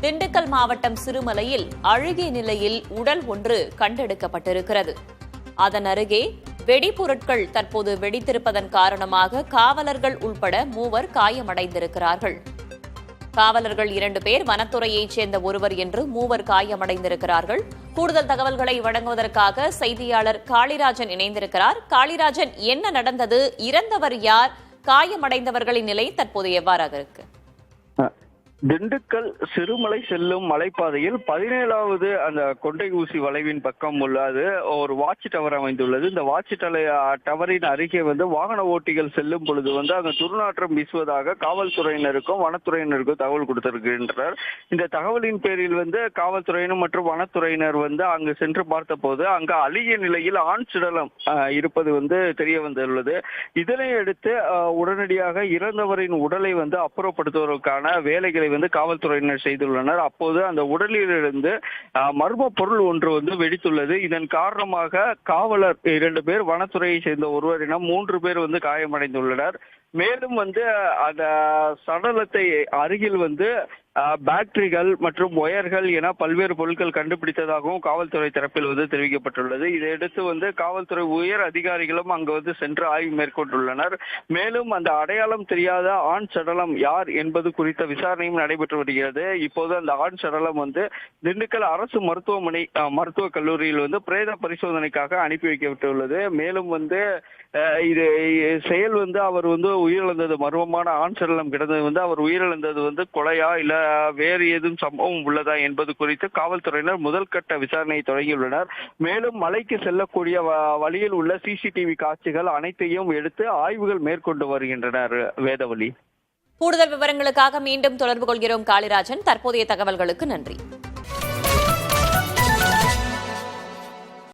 திண்டுக்கல் மாவட்டம் சிறுமலையில் அழுகிய நிலையில் உடல் ஒன்று கண்டெடுக்கப்பட்டிருக்கிறது. அதன் அருகே வெடிபொருட்கள் தற்போது வெடித்திருப்பதன் காரணமாக காவலர்கள் உள்பட 3 காயமடைந்திருக்கிறார்கள். காவலர்கள் 2 பேர், வனத்துறையைச் சேர்ந்த ஒருவர் என்று 3 காயமடைந்திருக்கிறார்கள். கூடுதல் தகவல்களை வழங்குவதற்காக செய்தியாளர் காளிராஜன் இணைந்திருக்கிறார். காளிராஜன், என்ன நடந்தது? இறந்தவர் யார்? காயமடைந்தவர்களின் நிலை தற்போது எவ்வாறாக இருக்கு? திண்டுக்கல் சிறுமலை செல்லும் மலைப்பாதையில் 17வது அந்த கொண்டை ஊசி வளைவின் பக்கம் உள்ளது ஒரு வாட்ச் டவர் அமைந்துள்ளது. இந்த வாட்ச் டவரின் அருகே வாகன ஓட்டிகள் செல்லும் பொழுது அங்கு துர்நாற்றம் வீசுவதாக காவல்துறையினருக்கும் வனத்துறையினருக்கும் தகவல் கொடுத்திருக்கின்றனர். இந்த தகவலின் பேரில் காவல்துறையினர் மற்றும் வனத்துறையினர் அங்கு சென்று பார்த்த போது அங்கு அழுகிய நிலையில் ஆண் சிடலம் இருப்பது தெரிய வந்துள்ளது. இதனை அடுத்து உடனடியாக இறந்தவரின் உடலை அப்புறப்படுத்துவதற்கான வேலைகளை காவல்துறையினர் செய்துள்ளனர். அப்போது அந்த உடலிலிருந்து மர்ம பொருள் ஒன்று வெடித்துள்ளது. இதன் காரணமாக காவலர் 2 பேர், வனத்துறையை சேர்ந்த ஒருவர் என 3 பேர் காயமடைந்துள்ளனர். மேலும் அந்த சடலத்தை அருகில் பேட்டரிகள் மற்றும் ஒயர்கள் என பல்வேறு பொருட்கள் கண்டுபிடித்ததாகவும் காவல்துறை தரப்பில் தெரிவிக்கப்பட்டுள்ளது. இதையடுத்து காவல்துறை உயர் அதிகாரிகளும் அங்கு சென்று ஆய்வு மேற்கொண்டுள்ளனர். மேலும் அந்த அடையாளம் தெரியாத ஆண் சடலம் யார் என்பது குறித்த விசாரணையும் நடைபெற்று வருகிறது. இப்போது அந்த ஆண் சடலம் திண்டுக்கல் அரசு மருத்துவக் கல்லூரியில் பிரேத பரிசோதனைக்காக அனுப்பி வைக்கப்பட்டுள்ளது. மேலும் இது செயல் அவர் உயிரிழந்தது, மர்மமான ஆண் சடலம் கிடந்தது அவர் உயிரிழந்தது கொலையா இல்ல வேறு ஏதும் சம்பவம் உள்ளதா என்பது குறித்து காவல்துறையினர் முதல் கட்ட விசாரணையை தொடங்கியுள்ளனர். மேலும் மலைக்கு செல்லக்கூடிய வழியில் உள்ள சிசிடிவி காட்சிகள் அனைத்தையும் எடுத்து ஆய்வுகள் மேற்கொண்டு வருகின்றனர். வேதவழி, கூடுதல் விவரங்களுக்காக மீண்டும் தொடர்பு கொள்கிறோம் காளிராஜன். தற்போதைய தகவல்களுக்கு நன்றி.